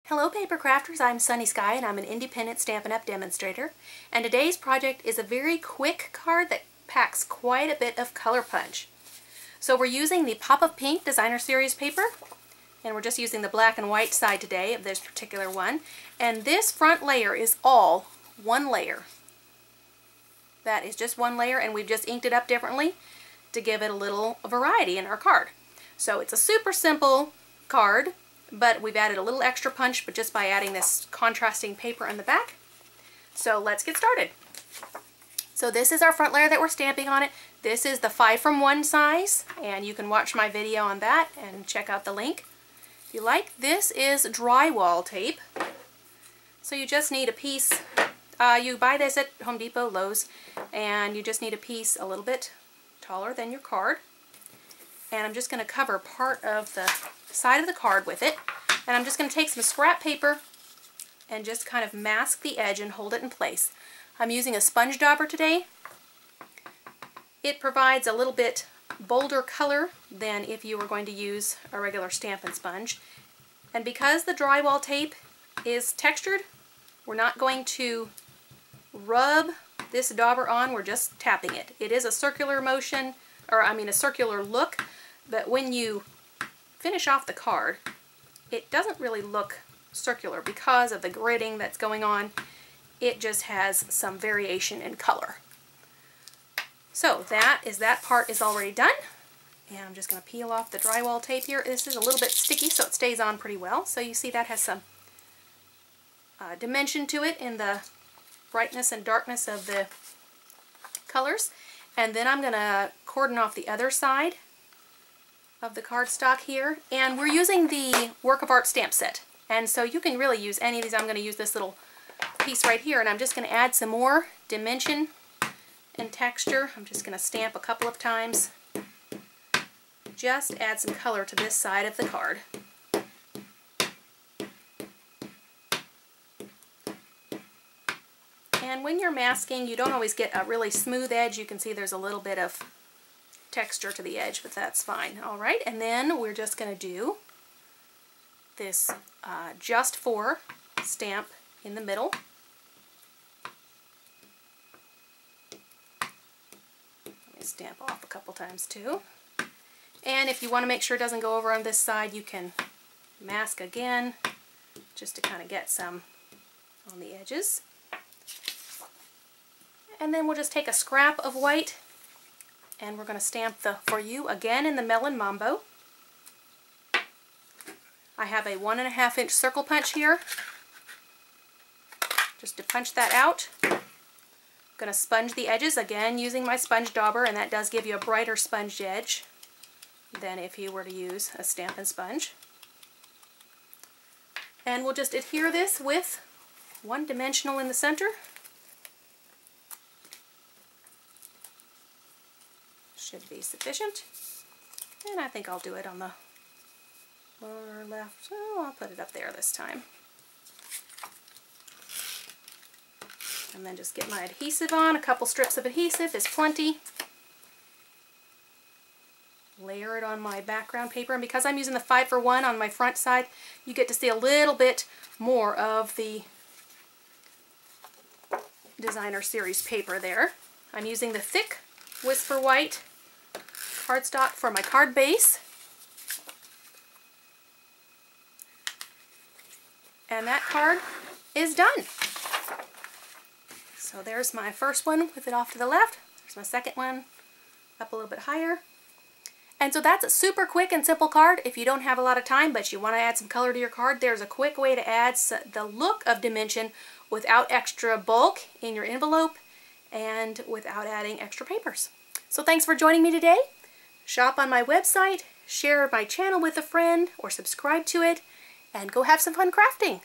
Hello paper crafters, I'm Sunny Sky and I'm an independent Stampin' Up! Demonstrator, and today's project is a very quick card that packs quite a bit of color punch. So we're using the Pop of Pink Designer Series paper, and we're just using the black and white side today of this particular one, and this front layer is all one layer. That is just one layer, and we've just inked it up differently to give it a little variety in our card. So it's a super simple card, but we've added a little extra punch but just by adding this contrasting paper on the back. So let's get started. So this is our front layer that we're stamping on it. This is the 5 from 1 size, and you can watch my video on that and check out the link if you like. This is drywall tape. So you just need a piece. You buy this at Home Depot, Lowe's, and you just need a piece a little bit taller than your card. And I'm just going to cover part of the side of the card with it, and I'm just going to take some scrap paper and just kind of mask the edge and hold it in place. I'm using a Sponge Dauber today. It provides a little bit bolder color than if you were going to use a regular Stampin' Sponge, and because the drywall tape is textured, we're not going to rub this dauber on, we're just tapping it. It is a circular motion, or I mean a circular look, but when you finish off the card, it doesn't really look circular because of the gridding that's going on. It just has some variation in color. So that part is already done, and I'm just going to peel off the drywall tape here. This is a little bit sticky, so it stays on pretty well. So you see that has some dimension to it in the brightness and darkness of the colors. And then I'm going to cordon off the other side of the cardstock here, and we're using the Work of Art stamp set, and so you can really use any of these. I'm going to use this little piece right here, and I'm just going to add some more dimension and texture. I'm just going to stamp a couple of times, just add some color to this side of the card. And when you're masking, you don't always get a really smooth edge. You can see there's a little bit of texture to the edge, but that's fine. Alright, and then we're just going to do this Just For stamp in the middle. Let me stamp off a couple times too. And if you want to make sure it doesn't go over on this side, you can mask again just to kind of get some on the edges. And then we'll just take a scrap of white, and we're going to stamp the For You again in the Melon Mambo. I have a 1.5 inch circle punch here, just to punch that out. I'm going to sponge the edges again using my Sponge Dauber, and that does give you a brighter sponge edge than if you were to use a Stampin' Sponge. And we'll just adhere this with one dimensional in the center. Should be sufficient, and I think I'll do it on the lower left. Oh, I'll put it up there this time, and then just get my adhesive on. A couple strips of adhesive is plenty. Layer it on my background paper, and because I'm using the 5 for 1 on my front side, you get to see a little bit more of the Designer Series paper there. I'm using the thick Whisper White cardstock for my card base, and that card is done. So there's my first one with it off to the left. There's my second one up a little bit higher. And so that's a super quick and simple card. If you don't have a lot of time but you want to add some color to your card, there's a quick way to add the look of dimension without extra bulk in your envelope and without adding extra papers. So thanks for joining me today. Shop on my website, share my channel with a friend, or subscribe to it, and go have some fun crafting.